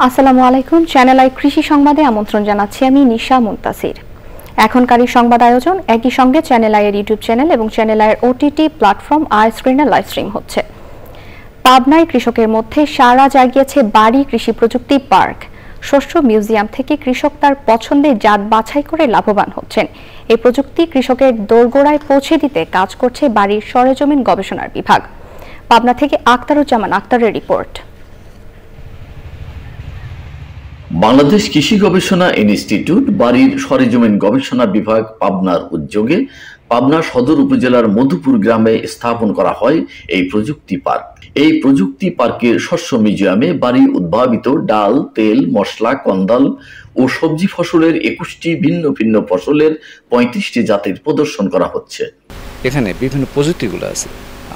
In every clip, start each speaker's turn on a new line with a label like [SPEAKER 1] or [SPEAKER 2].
[SPEAKER 1] আসসালামু আলাইকুম। Channel I কৃষি সংবাদে আমন্ত্রণ জানাচ্ছি আমি নিশা মুনতাসির। এখনকার এই সংবাদ আয়োজন একই সঙ্গে চ্যানেল আই এর ইউটিউব চ্যানেল এবং চ্যানেল আই এর ওটিটি প্ল্যাটফর্ম আই স্ক্রিনে লাইভ স্ট্রিম হচ্ছে। পাবনায় কৃষকের মধ্যে সাড়া জাগিয়েছে বাড়ি কৃষি প্রযুক্তি পার্ক। শস্য মিউজিয়াম থেকে কৃষক তার পছন্দের জাত বাছাই করে লাভবান হচ্ছেন। এই প্রযুক্তি কৃষকের দোরগোড়ায় পৌঁছে দিতে কাজ করছে বাড়ির সরেজমিন গবেষণার বিভাগ। পাবনা থেকে আক্তারুজ্জামান আক্তারের রিপোর্ট।
[SPEAKER 2] বাংলাদেশ কৃষি গবেষণা ইনস্টিটিউট বাড়ির সরেজমিন গবেষণা বিভাগ পাবনার উদ্যোগে পাবনা সদর উপজেলার মধুপুর গ্রামে স্থাপন করা হয় এই প্রযুক্তি পার্ক। এই প্রযুক্তি পার্কের শস্য মিউজিয়ামে বাড়ির উদ্ভাবিত ডাল, তেল, মশলা, কন্দাল ও সবজি ফসলের 21টি ভিন্ন ভিন্ন ফসলের 35টি জাতের প্রদর্শন করা হচ্ছে।
[SPEAKER 3] এখানে বিভিন্ন প্রযুক্তিগুলো আছে।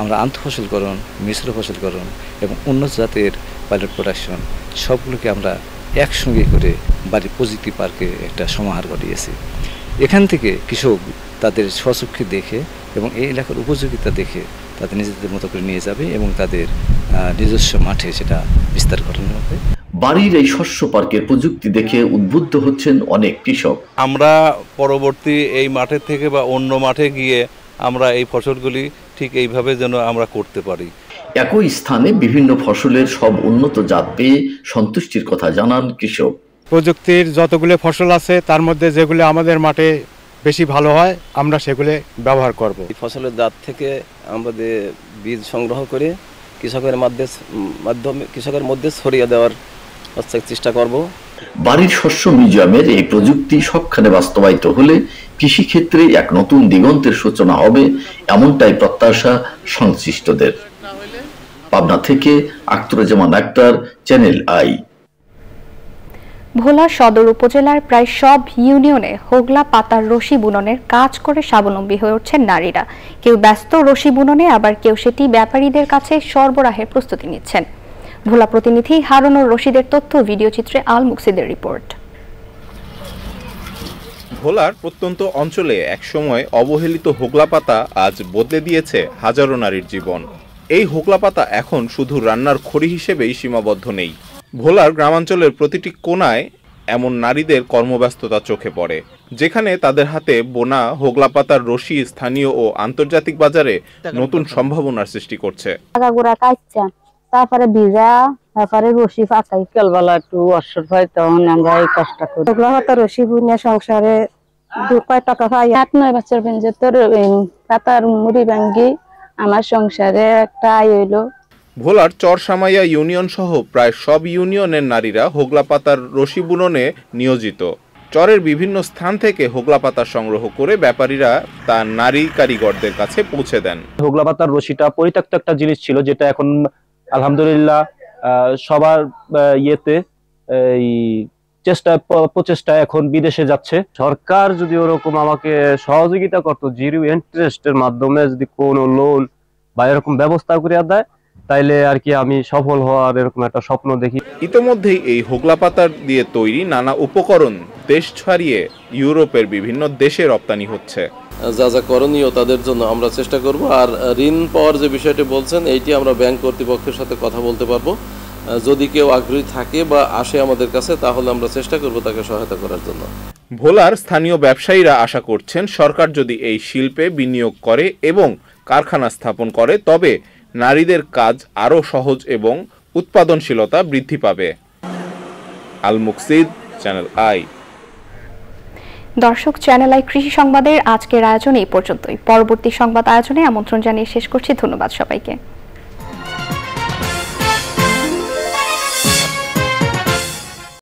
[SPEAKER 3] আমরা আন্তঃফসলকরণ, মিশ্র ফসলকরণ এবং উন্নত জাতের পাইলট প্রোডাকশন সবগুলোকে আমরা একসঙ্গে করে বাড়ির প্রযুক্তি পার্কে একটা সমাহার ঘটিয়েছি। এখান থেকে কৃষক তাদের স্বচক্ষে দেখে এবং এই এলাকার উপযোগিতা দেখে তাদের নিজেদের মতো করে নিয়ে যাবে এবং তাদের নিজস্ব মাঠে সেটা বিস্তার ঘটানো হবে।
[SPEAKER 2] বাড়ির এই শস্য পার্কের প্রযুক্তি দেখে উদ্বুদ্ধ হচ্ছেন অনেক কৃষক।
[SPEAKER 4] আমরা পরবর্তী এই মাঠের থেকে বা অন্য মাঠে গিয়ে আমরা এই ফসলগুলি ঠিক এইভাবে যেন আমরা করতে পারি।
[SPEAKER 2] একই স্থানে বিভিন্ন ফসলের সব উন্নত জাত পেয়ে সন্তুষ্টির কথা জানান কৃষক।
[SPEAKER 5] প্রযুক্তির যতগুলো ফসল আছে তার মধ্যে যেগুলো আমাদের মাঠে বেশি ভালো হয় আমরা সেগুলো ব্যবহার করব।
[SPEAKER 6] এই ফসলের জাত থেকে আমাদের বীজ সংগ্রহ করে কৃষকের মধ্যে ছড়িয়ে দেওয়ার চেষ্টা করব।
[SPEAKER 2] বাড়ির শস্য মিউজিয়ামের এই প্রযুক্তি সবখানে বাস্তবায়িত হলে কৃষিক্ষেত্রে এক নতুন দিগন্তের সূচনা হবে, এমনটাই প্রত্যাশা সংশ্লিষ্টদের। পাবনা থেকে আক্তারুজ্জামান আক্তার, চ্যানেল আই।
[SPEAKER 1] ভোলা সদর উপজেলার প্রায় সব ইউনিয়নে হোগলা পাতার রশি বুননের কাজ করে স্বাবলম্বী হয়ে উঠছেন নারীরা। কেউ ব্যস্ত রশি বুননে, আবার কেউ সেটি ব্যাপারীদের কাছে সরবরাহের প্রস্তুতি নিচ্ছেন। ভোলা প্রতিনিধি হারুনুর রশিদের তথ্য ভিডিও চিত্রে আল মুকসিদের রিপোর্ট।
[SPEAKER 7] ভোলার প্রত্যন্ত অঞ্চলে একসময় অবহেলিত হোগলা পাতা আজ বদলে দিয়েছে হাজারো নারীর জীবন। এই হোগলা পাতা এখন শুধু রান্নার খড়ি হিসেবেই সীমাবদ্ধ নেই। ভোলার গ্রামাঞ্চলের প্রতিটি কোণায় এমন নারীদের কর্মব্যস্ততা চোখে পড়ে, যেখানে তাদের হাতে বোনা হোগলা পাতার রশি স্থানীয় ও আন্তর্জাতিক বাজারে নতুন সম্ভাবনার সৃষ্টি করছে।
[SPEAKER 8] তারপরে ভিজা, তারপরে রশি পাকাই। কালবেলা একটু অসর পাই, তখন আমরা এই কাজটা করি। হোগলা পাতা রশি বুনে সংসারে 2 টাকা পাই। 8-9 বছর পর্যন্ত তোর পাতার মুড়ি ভাঙ্গি আমার সংসারে একটা আয় হইলো।
[SPEAKER 7] ভোলার চরসামাইয়া ইউনিয়ন সহ প্রায় সব ইউনিয়নের নারীরা হোগলা পাতার রশি বুননে নিয়োজিত। চরের বিভিন্ন স্থান থেকে হোগলা পাতা সংগ্রহ করে ব্যাপারীরা তা নারী কারিগরদের কাছে পৌঁছে দেন।
[SPEAKER 9] হোগলা পাতার রশিটা পরিত্যক্ত একটা জিনিস ছিল, যেটা এখন আলহামদুলিল্লাহ সবার ইয়েতে এই প্রচেষ্টা এখন বিদেশে যাচ্ছে। সরকার যদি ওরকম আমাকে সহযোগিতা করতো, জিরো ইন্টারেস্টের মাধ্যমে যদি কোনো লোন বা এরকম ব্যবস্থা করে দেয়, তাইলে আর কি আমি সফল হওয়ার এরকম একটা স্বপ্ন দেখি।
[SPEAKER 7] ইতোমধ্যেই এই হোগলা পাতার দিয়ে তৈরি নানা উপকরণ দেশ ছাড়িয়ে ইউরোপের বিভিন্ন দেশে রপ্তানি হচ্ছে।
[SPEAKER 6] যা যা করণীয় তাদের জন্য আমরা চেষ্টা করব। আর ঋণ পাওয়ার যে বিষয়টি বলছেন, এইটি আমরা ব্যাংক কর্তৃপক্ষের সাথে কথা বলতে পারবো। যদি কেউ আগ্রহী থাকে বা আসে আমাদের কাছে, তাহলে আমরা চেষ্টা করব তাকে সহায়তা করার জন্য।
[SPEAKER 7] ভোলার স্থানীয় ব্যবসায়ীরা আশা করছেন, সরকার যদি এই শিল্পে বিনিয়োগ করে এবং কারখানা স্থাপন করে, তবে নারীদের কাজ আরও সহজ এবং উৎপাদনশীলতা বৃদ্ধি পাবে। আল মুকসিদ, চ্যানেল আই।
[SPEAKER 1] দর্শক, চ্যানেল আই কৃষি সংবাদের আজকের আয়োজন এই পর্যন্তই। পরবর্তী সংবাদ আয়োজনে আমন্ত্রণ জানিয়ে শেষ করছি। ধন্যবাদ সবাইকে।